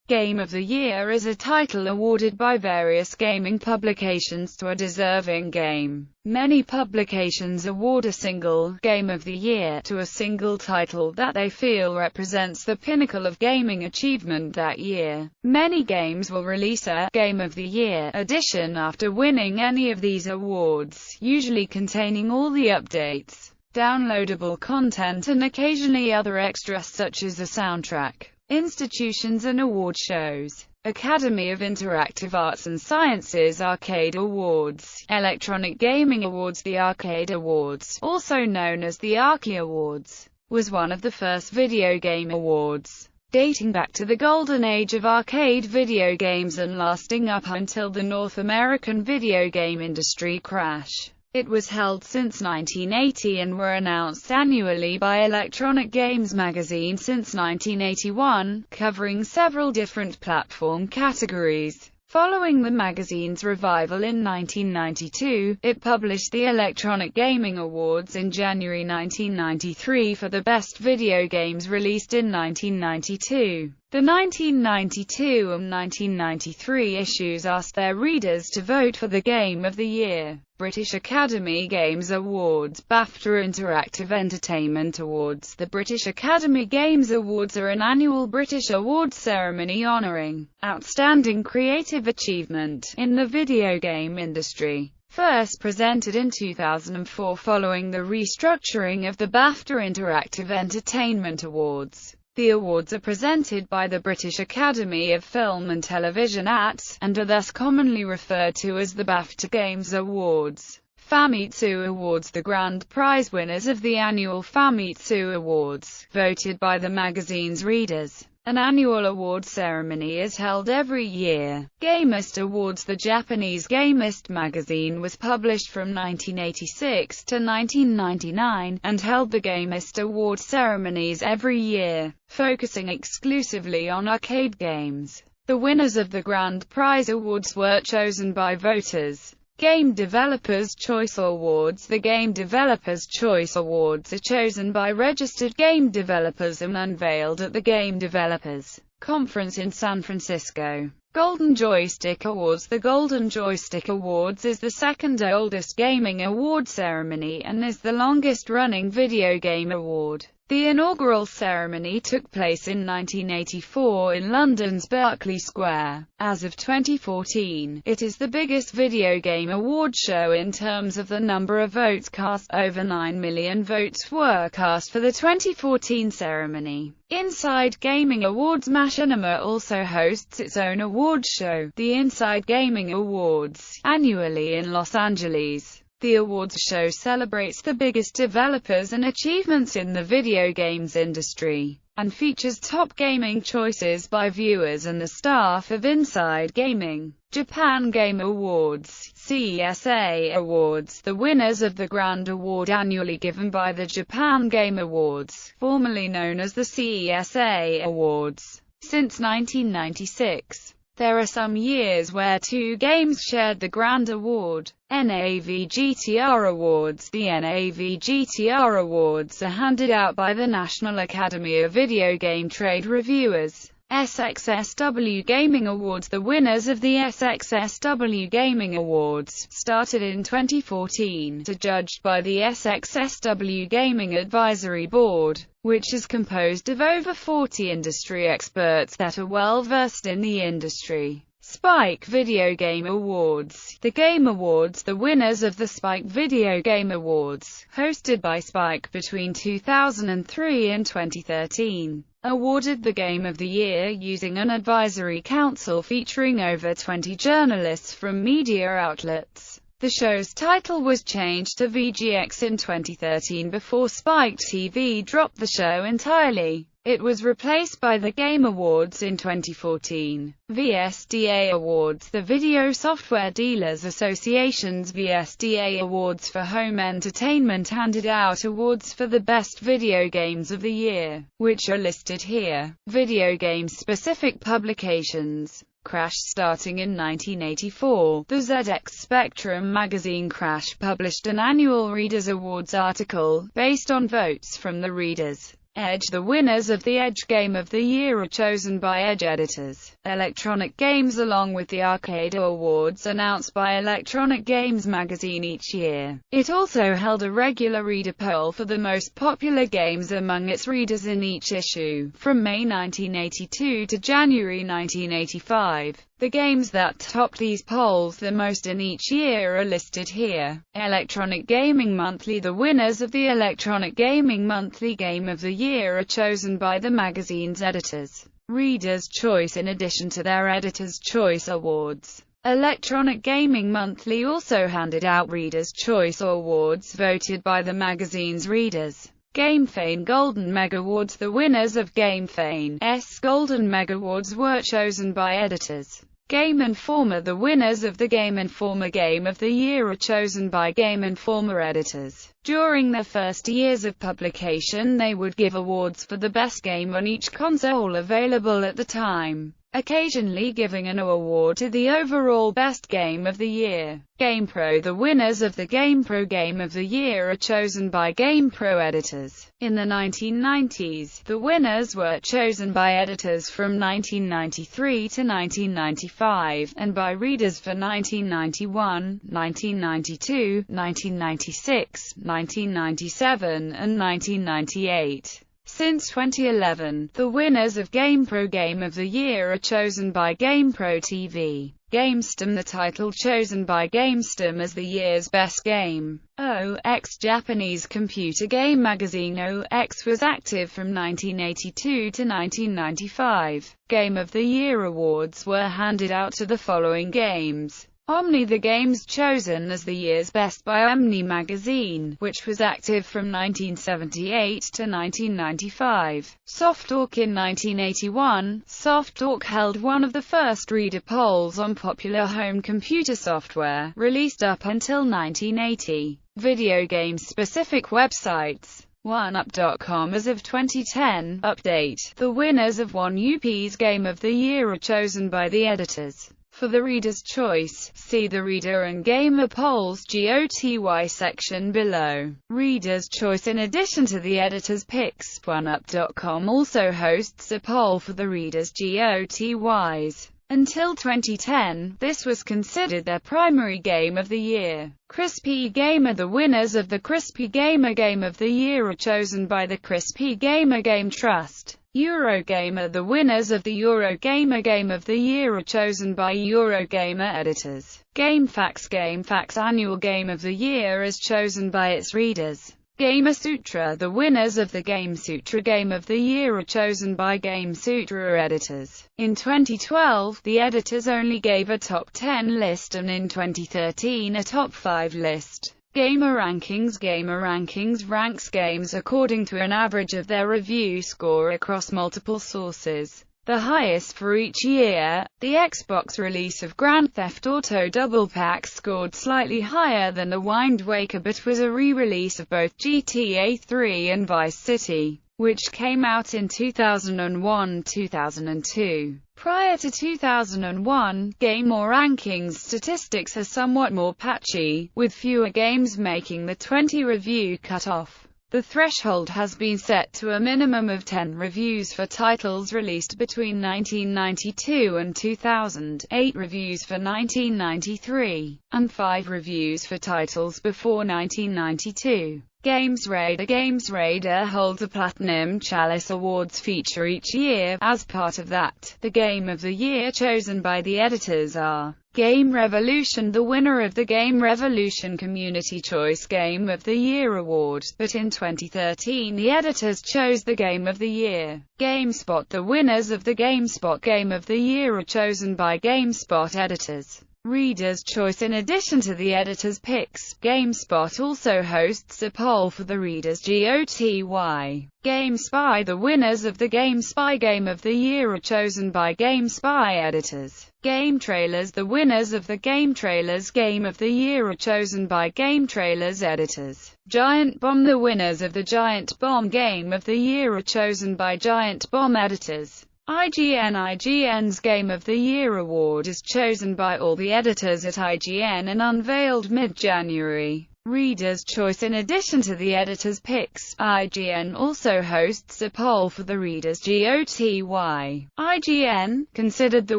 Game of the Year is a title awarded by various gaming publications to a deserving game. Many publications award a single Game of the Year to a single title that they feel represents the pinnacle of gaming achievement that year. Many games will release a Game of the Year edition after winning any of these awards, usually containing all the updates, downloadable content and occasionally other extras such as a soundtrack. Institutions and award shows. Academy of Interactive Arts and Sciences Arcade Awards. Electronic Gaming Awards. The Arcade Awards, also known as the Arcade Awards, was one of the first video game awards, dating back to the golden age of arcade video games and lasting up until the North American video game industry crash. It was held since 1980 and were announced annually by Electronic Games magazine since 1981, covering several different platform categories. Following the magazine's revival in 1992, it published the Electronic Gaming Awards in January 1993 for the best video games released in 1992. The 1992 and 1993 issues asked their readers to vote for the Game of the Year. British Academy Games Awards. BAFTA Interactive Entertainment Awards. The British Academy Games Awards are an annual British awards ceremony honouring outstanding creative achievement in the video game industry. First presented in 2004 following the restructuring of the BAFTA Interactive Entertainment Awards. The awards are presented by the British Academy of Film and Television Arts, and are thus commonly referred to as the BAFTA Games Awards. Famitsu Awards. The grand prize winners of the annual Famitsu Awards, voted by the magazine's readers. An annual award ceremony is held every year. Gameist Awards. The Japanese Gameist magazine was published from 1986 to 1999, and held the Gameist Award ceremonies every year, focusing exclusively on arcade games. The winners of the Grand Prize Awards were chosen by voters. Game Developers' Choice Awards. The Game Developers' Choice Awards are chosen by registered game developers and unveiled at the Game Developers Conference in San Francisco. Golden Joystick Awards. The Golden Joystick Awards is the second oldest gaming award ceremony and is the longest-running video game award. The inaugural ceremony took place in 1984 in London's Berkeley Square. As of 2014, it is the biggest video game award show in terms of the number of votes cast. Over 9 million votes were cast for the 2014 ceremony. Inside Gaming Awards. Machinima also hosts its own awards show, the Inside Gaming Awards, annually in Los Angeles. The awards show celebrates the biggest developers and achievements in the video games industry, and features top gaming choices by viewers and the staff of Inside Gaming. Japan Game Awards. CESA Awards. The winners of the Grand Award annually given by the Japan Game Awards, formerly known as the CESA Awards, since 1996. There are some years where two games shared the Grand Award. NAVGTR Awards. The NAVGTR Awards are handed out by the National Academy of Video Game Trade Reviewers. SXSW Gaming Awards. The winners of the SXSW Gaming Awards started in 2014, are judged by the SXSW Gaming Advisory Board, which is composed of over 40 industry experts that are well versed in the industry. Spike Video Game Awards. The Game Awards. The winners of the Spike Video Game Awards, hosted by Spike between 2003 and 2013, awarded the Game of the Year using an advisory council featuring over 20 journalists from media outlets. The show's title was changed to VGX in 2013 before Spike TV dropped the show entirely. It was replaced by the Game Awards in 2014. VSDA Awards. The Video Software Dealers Association's VSDA Awards for Home Entertainment handed out awards for the best video games of the year, which are listed here. Video game-specific publications. Crash. Starting in 1984, the ZX Spectrum magazine Crash published an annual Readers' Awards article, based on votes from the readers. Edge. The winners of the Edge Game of the Year are chosen by Edge editors. Electronic games. Along with the Arcade Awards announced by Electronic Games magazine each year, it also held a regular reader poll for the most popular games among its readers in each issue, from May 1982 to January 1985. The games that topped these polls the most in each year are listed here. Electronic Gaming Monthly. The winners of the Electronic Gaming Monthly Game of the Year are chosen by the magazine's editors. Reader's Choice. In addition to their Editor's Choice Awards, Electronic Gaming Monthly also handed out Reader's Choice Awards voted by the magazine's readers. GameFANE Golden Mega Awards. The winners of GameFANE's Golden Mega Awards were chosen by editors. Game Informer. The winners of the Game Informer Game of the Year are chosen by Game Informer editors. During their first years of publication, they would give awards for the best game on each console available at the time, occasionally giving an award to the overall best game of the year. GamePro. The winners of the GamePro Game of the Year are chosen by GamePro editors. In the 1990s, the winners were chosen by editors from 1993 to 1995, and by readers for 1991, 1992, 1996, 1997, and 1998. Since 2011, the winners of GamePro Game of the Year are chosen by GamePro TV. GameStem. The title chosen by GameStem as the year's best game. OX. Japanese computer game magazine OX was active from 1982 to 1995. Game of the Year awards were handed out to the following games. Omni. The games chosen as the year's best by Omni magazine, which was active from 1978 to 1995. SoftTalk. In 1981, SoftTalk held one of the first reader polls on popular home computer software, released up until 1980. Video game-specific websites. 1UP.com. As of 2010, update. The winners of 1UP's Game of the Year are chosen by the editors. For the Reader's Choice, see the Reader and Gamer Polls GotY section below. Reader's Choice. In addition to the editor's picks, 1UP.com also hosts a poll for the readers' GotYs. Until 2010, this was considered their primary game of the year. Crispy Gamer. The winners of the Crispy Gamer Game of the Year are chosen by the Crispy Gamer Game Trust. Eurogamer. The winners of the Eurogamer Game of the Year are chosen by Eurogamer editors. GameFAQs. GameFAQs Annual Game of the Year is chosen by its readers. GameSutra. The winners of the GameSutra Game of the Year are chosen by GameSutra editors. In 2012, the editors only gave a top 10 list, and in 2013 a top 5 list. Gamer Rankings. Gamer Rankings ranks games according to an average of their review score across multiple sources. The highest for each year, the Xbox release of Grand Theft Auto Double Pack scored slightly higher than the Wind Waker, but was a re-release of both GTA 3 and Vice City, which came out in 2001-2002. Prior to 2001, Gamer Rankings statistics are somewhat more patchy, with fewer games making the 20 review cutoff. The threshold has been set to a minimum of 10 reviews for titles released between 1992 and 2000, 8 reviews for 1993, and 5 reviews for titles before 1992. GamesRadar. GamesRadar holds a Platinum Chalice Awards feature each year. As part of that, the Game of the Year chosen by the editors are Game Revolution, the winner of the Game Revolution Community Choice Game of the Year Award, but in 2013 the editors chose the Game of the Year. GameSpot. The winners of the GameSpot Game of the Year are chosen by GameSpot editors. Reader's Choice. In addition to the editor's picks, GameSpot also hosts a poll for the reader's GotY. GameSpy. The winners of the GameSpy Game of the Year are chosen by GameSpy editors. Game Trailers. The winners of the Game Trailers Game of the Year are chosen by Game Trailers editors. Giant Bomb. The winners of the Giant Bomb Game of the Year are chosen by Giant Bomb editors. IGN's Game of the Year award is chosen by all the editors at IGN and unveiled mid-January. Reader's Choice. In addition to the editor's picks, IGN also hosts a poll for the readers' GotY. IGN, considered the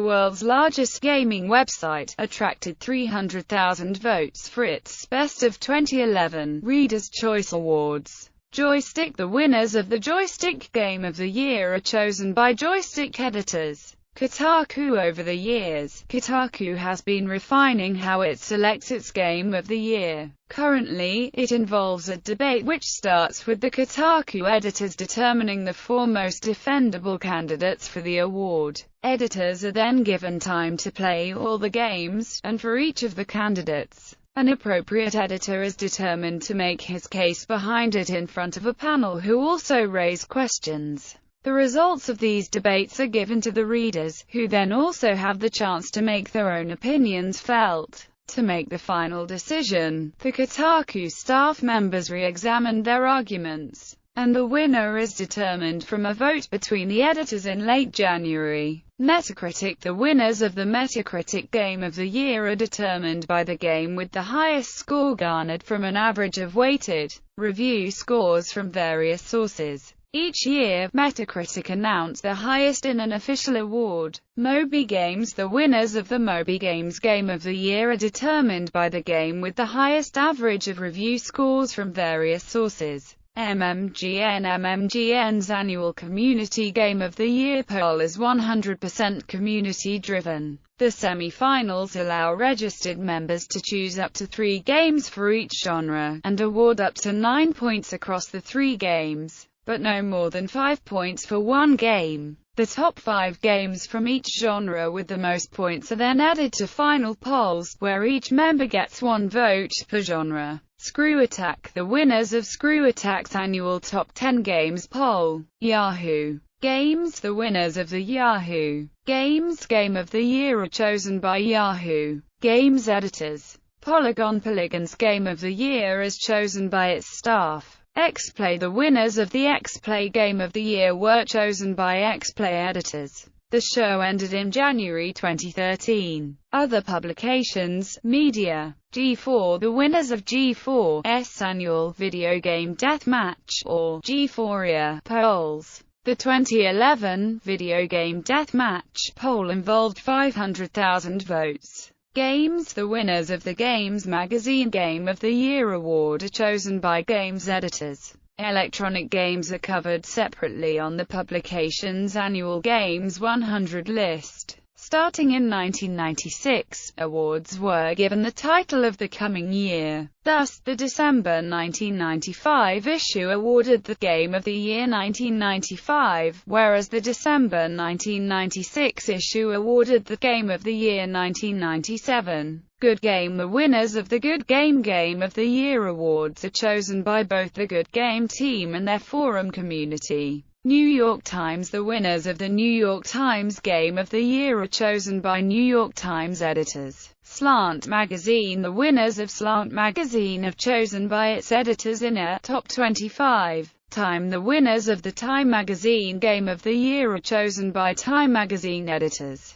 world's largest gaming website, attracted 300,000 votes for its Best of 2011 Reader's Choice Awards. Joystick. The winners of the Joystick Game of the Year are chosen by joystick editors. Kotaku. Over the years, Kotaku has been refining how it selects its Game of the Year. Currently, it involves a debate which starts with the Kotaku editors determining the 4 most defendable candidates for the award. Editors are then given time to play all the games, and for each of the candidates, an appropriate editor is determined to make his case behind it in front of a panel who also raise questions. The results of these debates are given to the readers, who then also have the chance to make their own opinions felt. To make the final decision, the Kotaku staff members re-examine their arguments, and the winner is determined from a vote between the editors in late January. Metacritic. The winners of the Metacritic Game of the Year are determined by the game with the highest score garnered from an average of weighted review scores from various sources. Each year, Metacritic announces the highest in an official award. Moby Games. The winners of the Moby Games Game of the Year are determined by the game with the highest average of review scores from various sources. MMGN's annual Community Game of the Year poll is 100% community-driven. The semi-finals allow registered members to choose up to 3 games for each genre, and award up to 9 points across the 3 games, but no more than 5 points for one game. The top 5 games from each genre with the most points are then added to final polls, where each member gets 1 vote per genre. Screw Attack. The winners of Screw Attack's annual Top 10 Games poll. Yahoo Games. The winners of the Yahoo Games Game of the Year are chosen by Yahoo Games editors. Polygon's Game of the Year is chosen by its staff. X-Play. The winners of the X-Play Game of the Year were chosen by X-Play editors. The show ended in January 2013. Other publications, media. G4. The winners of G4's annual Video Game Deathmatch, or G4ia, polls. The 2011 Video Game Deathmatch poll involved 500,000 votes. Games. The winners of the Games Magazine Game of the Year award are chosen by games editors. Electronic games are covered separately on the publication's annual Games 100 list. Starting in 1996, awards were given the title of the coming year. Thus, the December 1995 issue awarded the Game of the Year 1995, whereas the December 1996 issue awarded the Game of the Year 1997. Good Game. The winners of the Good Game Game of the Year awards are chosen by both the Good Game team and their forum community. New York Times. The winners of the New York Times Game of the Year are chosen by New York Times editors. Slant Magazine. The winners of Slant Magazine are chosen by its editors in a top 25. Time. The winners of the Time Magazine Game of the Year are chosen by Time Magazine editors.